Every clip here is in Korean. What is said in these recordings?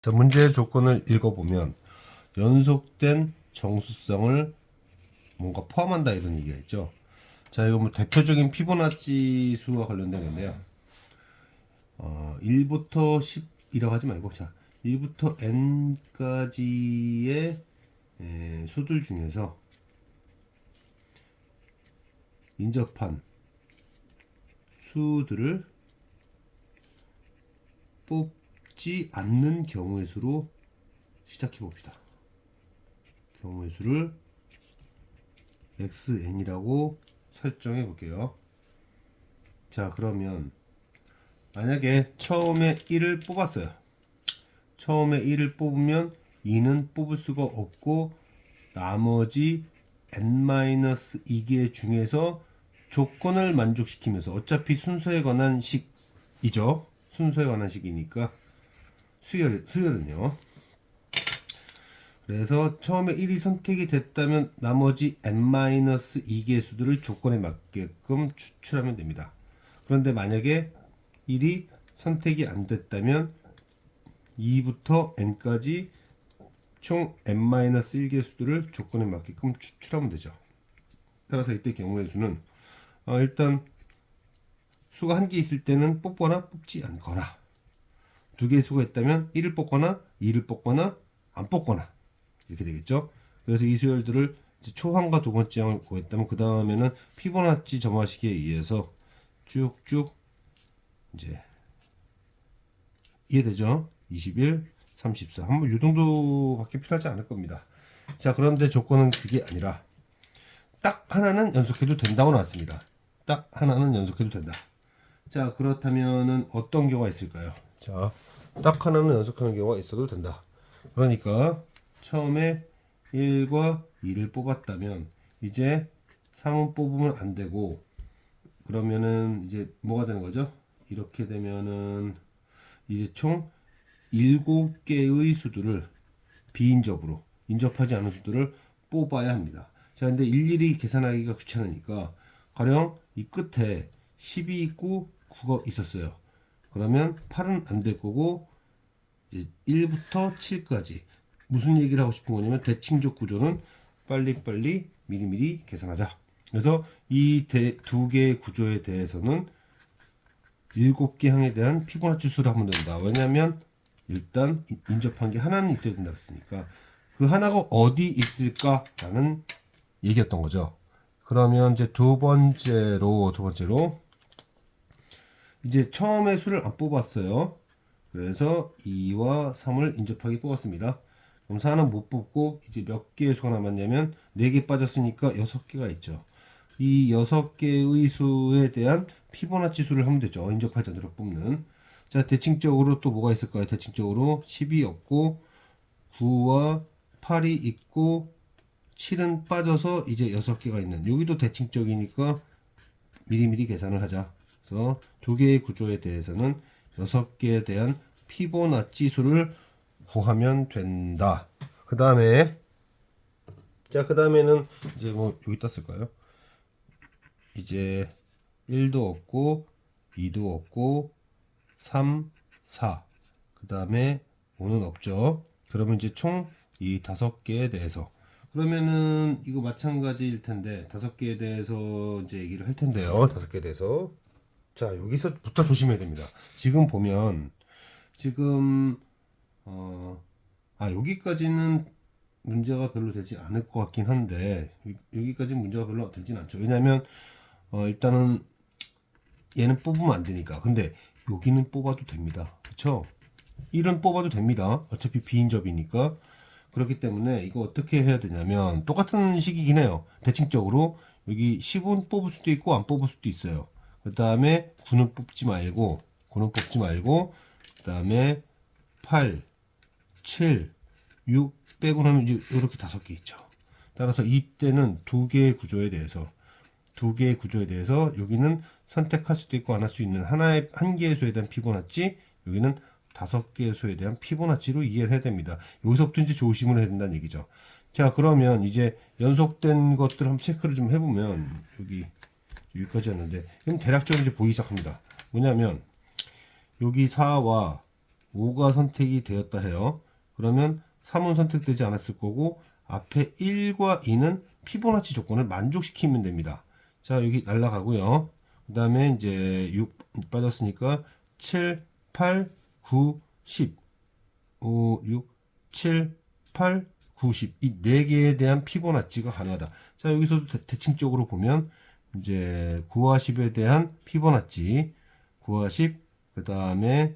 자, 문제의 조건을 읽어보면 연속된 정수성을 뭔가 포함한다 이런 얘기가 있죠. 자, 이거 뭐 대표적인 피보나치 수와 관련된 건데요. 1부터 10이라고 하지 말고, 자, 1부터 n까지의 수들 중에서 인접한 수들을 뽑지 않는 경우의 수로 시작해 봅시다. 경우의 수를 xn이라고 설정해 볼게요. 자, 그러면 만약에 처음에 1을 뽑았어요. 처음에 1을 뽑으면 2는 뽑을 수가 없고 나머지 n-2개 중에서 조건을 만족시키면서, 어차피 순서에 관한 식이죠. 순서에 관한 식이니까 수열은요. 그래서 처음에 1이 선택이 됐다면 나머지 n-2개 수들을 조건에 맞게끔 추출하면 됩니다. 그런데 만약에 1이 선택이 안 됐다면 2부터 n까지 총 n-1개 수들을 조건에 맞게끔 추출하면 되죠. 따라서 이때 경우의 수는 일단 수가 한 개 있을 때는 뽑거나 뽑지 않거나, 두 개의 수가 있다면 1을 뽑거나 2를 뽑거나 안 뽑거나 이렇게 되겠죠. 그래서 이 수열들을 초항과 두 번째 항을 구했다면 그 다음에는 피보나치 점화식에 의해서 쭉쭉 이제 이해되죠? 21, 34. 한번 이 정도밖에 필요하지 않을 겁니다. 자, 그런데 조건은 그게 아니라 딱 하나는 연속해도 된다고 나왔습니다. 딱 하나는 연속해도 된다. 자, 그렇다면은 어떤 경우가 있을까요? 자, 딱 하나는 연속하는 경우가 있어도 된다. 그러니까 처음에 1과 2를 뽑았다면 이제 3은 뽑으면 안 되고, 그러면은 이제 뭐가 되는 거죠? 이렇게 되면은 이제 총 7개의 수들을 비인접으로, 인접하지 않은 수들을 뽑아야 합니다. 자, 근데 일일이 계산하기가 귀찮으니까 가령 이 끝에 10이 있고 9가 있었어요. 그러면 8은 안 될 거고 이제 1부터 7까지 무슨 얘기를 하고 싶은 거냐면 대칭적 구조는 빨리빨리 미리미리 계산하자. 그래서 이 두 개의 구조에 대해서는 7개 항에 대한 피보나치 수를 하면 된다. 왜냐하면 일단 인접한 게 하나는 있어야 된다 했으니까 그 하나가 어디 있을까라는 얘기였던 거죠. 그러면 이제 두 번째로 이제 처음에 수를 안 뽑았어요. 그래서 2와 3을 인접하게 뽑았습니다. 그럼 4는 못 뽑고 이제 몇 개의 수가 남았냐면 4개 빠졌으니까 6개가 있죠. 이 6개의 수에 대한 피보나치 수를 하면 되죠. 인접하지 않도록 뽑는. 자, 대칭적으로 또 뭐가 있을까요? 대칭적으로 10이 없고 9와 8이 있고 7은 빠져서 이제 6개가 있는, 여기도 대칭적이니까 미리미리 계산을 하자. 그래서 두 개의 구조에 대해서는 6개에 대한 피보나치 수를 구하면 된다. 그 다음에는 이제 뭐 여기 떴을까요? 이제 1도 없고 2도 없고 3, 4, 그 다음에 5는 없죠. 그러면 이제 총 이 5개에 대해서, 그러면은 이거 마찬가지일 텐데 5개에 대해서 이제 얘기를 할 텐데요. 5개에 대해서, 자, 여기서부터 조심해야 됩니다. 지금 보면 지금 여기까지는 문제가 별로 되지 않을 것 같긴 한데 여기까지 문제가 별로 되진 않죠. 왜냐면 일단은 얘는 뽑으면 안 되니까. 근데 여기는 뽑아도 됩니다. 그쵸? 1은 뽑아도 됩니다. 어차피 비인접이니까. 그렇기 때문에 이거 어떻게 해야 되냐면 똑같은 식이긴 해요. 대칭적으로 여기 10은 뽑을 수도 있고 안 뽑을 수도 있어요. 그 다음에 9는 뽑지 말고 그 다음에 8, 7, 6 빼고 나면 이렇게 5개 있죠. 따라서 이때는 두 개의 구조에 대해서 여기는 선택할 수도 있고 안 할 수 있는 한 개의 수에 대한 피보나치, 여기는 5개의 수에 대한 피보나치로 이해를 해야 됩니다. 여기서부터 이제 조심을 해야 된다는 얘기죠. 자, 그러면 이제 연속된 것들 한번 체크를 좀 해보면 여기까지였는데 그럼 대략적으로 이제 보이기 시작합니다. 뭐냐면 여기 4와 5가 선택이 되었다 해요. 그러면 3은 선택되지 않았을 거고 앞에 1과 2는 피보나치 조건을 만족시키면 됩니다. 자, 여기 날라가고요. 그 다음에 이제 6 빠졌으니까 7, 8, 9, 10, 5, 6, 7, 8, 9, 10. 이 4개에 대한 피보나치가 가능하다. 자, 여기서도 대칭적으로 보면 이제 9와 10에 대한 피보나치 9와 10, 그 다음에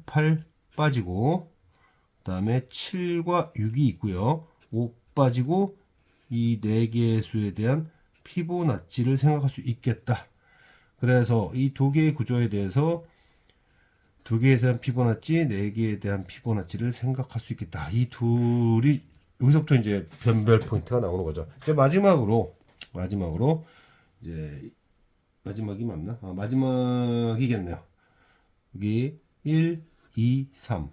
8 빠지고, 그 다음에 7과 6이 있고요. 5 빠지고, 이 4개의 수에 대한 피보나치를 생각할 수 있겠다. 그래서 이 두 개의 구조에 대해서 2개에 대한 피보나치, 4개에 대한 피보나치를 생각할 수 있겠다. 이 둘이 여기서부터 이제 변별 포인트가 나오는 거죠. 이제 마지막으로 이제 마지막이 맞나? 마지막이겠네요. 여기 1, 2, 3,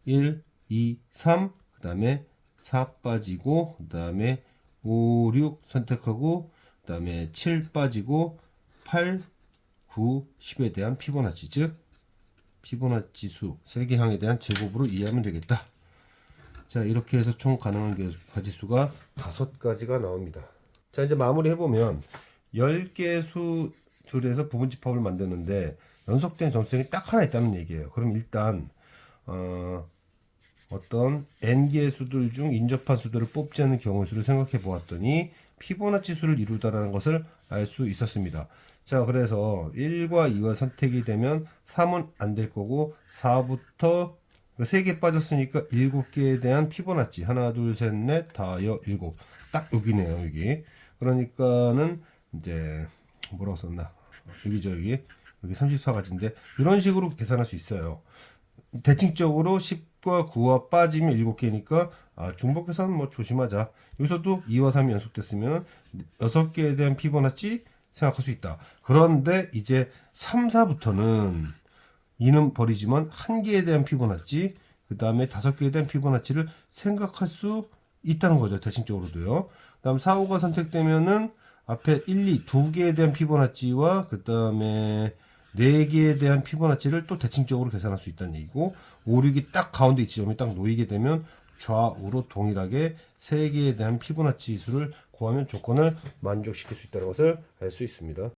1, 2, 3, 그 다음에 4 빠지고, 그 다음에 5, 6 선택하고, 그 다음에 7 빠지고, 8, 9, 10에 대한 피보나치, 즉 피보나치 수 3개 항에 대한 제곱으로 이해하면 되겠다. 자, 이렇게 해서 총 가능한 가지수가 5가지가 나옵니다. 자, 이제 마무리 해보면 10개 수들에서 부분집합을 만드는데 연속된 점수행이 딱 하나 있다는 얘기예요. 그럼 일단 어떤 n개의 수들 중 인접한 수들을 뽑지 않는 경우 수를 생각해 보았더니 피보나치 수를 이루다라는 것을 알 수 있었습니다. 자, 그래서 1과 2와 선택이 되면 3은 안 될 거고 4부터 3개 빠졌으니까 7개에 대한 피보나치 하나 둘 셋 넷 다여 7 딱 여기네요. 여기 그러니까는 이제 뭐라고 썼나 여기죠. 여기 34가지인데 이런 식으로 계산할 수 있어요. 대칭적으로 10과 9와 빠지면 7개니까 중복 계산 뭐 조심하자. 여기서도 2와 3이 연속됐으면 6개에 대한 피보나치 생각할 수 있다. 그런데 이제 3, 4부터는 2는 버리지만 1개에 대한 피보나치, 그 다음에 5개에 대한 피보나치를 생각할 수 있다는 거죠. 대칭적으로도요. 그 다음 4, 5가 선택되면은 앞에 1, 2, 2개에 대한 피보나치와 그 다음에 4개에 대한 피보나치를 또 대칭적으로 계산할 수 있다는 얘기고 5, 6이 딱 가운데 지점에 딱 놓이게 되면 좌우로 동일하게 3개에 대한 피보나치 수를 구하면 조건을 만족시킬 수 있다는 것을 알 수 있습니다.